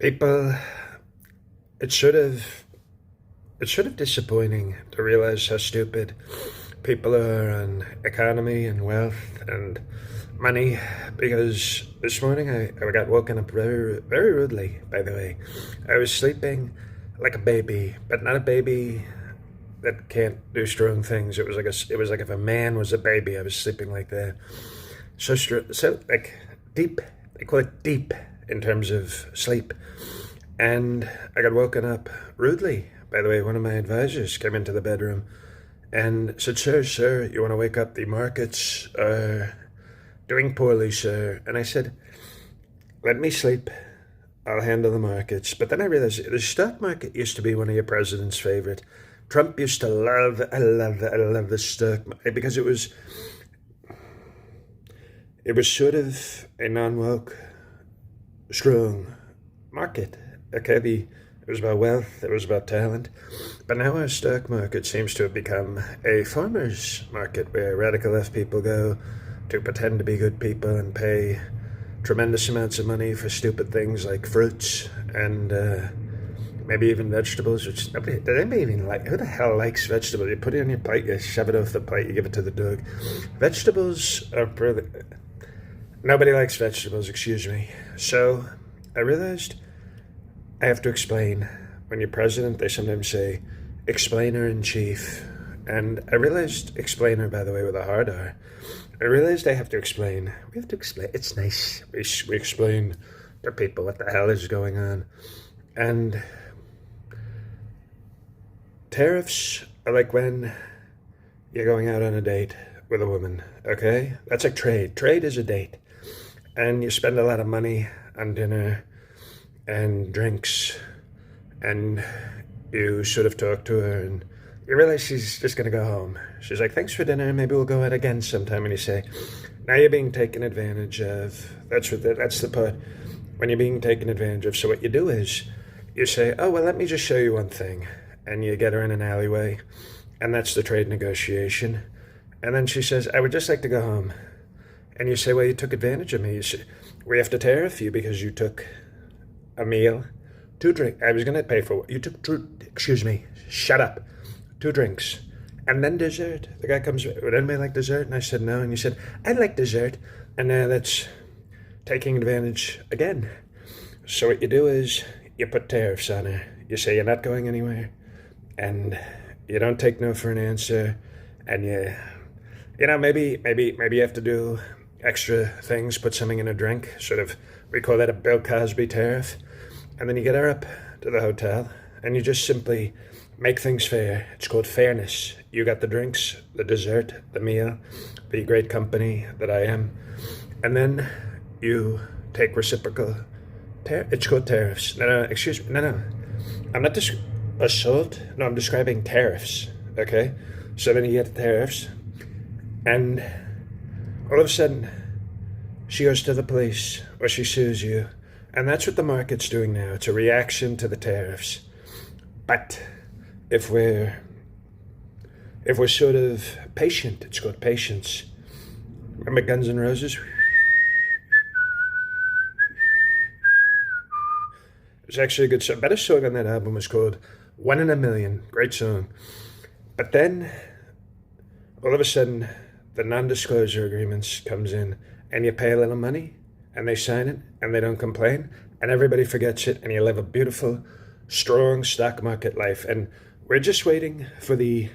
People, it's sort of it's sort of disappointing to realize how stupid people are on economy and wealth and money. Because this morning I got woken up very very rudely. By the way, I was sleeping like a baby, but not a baby that can't do strong things. It was like if a man was a baby, I was sleeping like that. So like deep. They call it deep in terms of sleep. And I got woken up rudely. By the way, one of my advisors came into the bedroom and said, Sir, you want to wake up? The markets are doing poorly, sir. And I said, let me sleep. I'll handle the markets. But then I realized the stock market used to be one of your president's favorite. Trump used to I love the stock market because it was sort of a non-woke, strong market. Okay, it was about wealth, it was about talent. But now our stock market seems to have become a farmer's market where radical left people go to pretend to be good people and pay tremendous amounts of money for stupid things like fruits and maybe even vegetables, which did anybody even like? Who the hell likes vegetables? You put it on your plate, you shove it off the plate, you give it to the dog. Vegetables are pretty... Nobody likes vegetables, excuse me. So I realized I have to explain. When you're president, they sometimes say, explainer in chief. And I realized, explainer, by the way, with a hard R. I realized I have to explain. We have to explain. It's nice. We explain to people what the hell is going on. And tariffs are like when you're going out on a date with a woman, okay? That's like trade. Trade is a date. And you spend a lot of money on dinner and drinks, and you sort of talk to her, and you realize she's just going to go home. She's like, thanks for dinner, maybe we'll go out again sometime. And you say, now you're being taken advantage of. That's the part, when you're being taken advantage of. So what you do is, you say, oh, well, let me just show you one thing. And you get her in an alleyway, and that's the trade negotiation. And then she says, I would just like to go home. And you say, well, you took advantage of me. You say, we have to tariff you because you took a meal, 2 drinks. I was going to pay for what you took. Excuse me, shut up. 2 drinks. And then dessert. The guy comes, would anybody like dessert? And I said, no. And you said, I'd like dessert. And now that's taking advantage again. So what you do is you put tariffs on her. You say you're not going anywhere. And you don't take no for an answer. And maybe you have to do extra things, put something in a drink, sort of, we call that a Bill Cosby tariff. And then you get her up to the hotel and you just simply make things fair. It's called fairness. You got the drinks, the dessert, the meal, the great company that I am. And then you take reciprocal it's called tariffs. No, excuse me. No. I'm not assault. No, I'm describing tariffs. Okay? So then you get the tariffs. And all of a sudden, she goes to the police or she sues you. And that's what the market's doing now. It's a reaction to the tariffs. But if we're sort of patient, it's called patience. Remember Guns N' Roses? It's actually a good song. Better song on that album was called One in a Million. Great song. But then, all of a sudden, the non-disclosure agreements comes in, and you pay a little money, and they sign it, and they don't complain, and everybody forgets it, and you live a beautiful, strong stock market life. And we're just waiting for the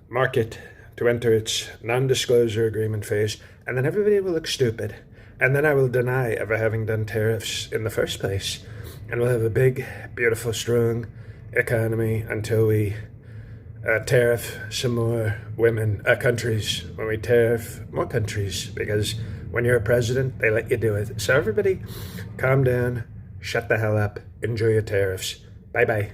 market to enter its non-disclosure agreement phase, and then everybody will look stupid. And then I will deny ever having done tariffs in the first place. And we'll have a big, beautiful, strong economy until we tariff some more countries, when we tariff more countries, because when you're a president, they let you do it. So everybody, calm down, shut the hell up, enjoy your tariffs. Bye-bye.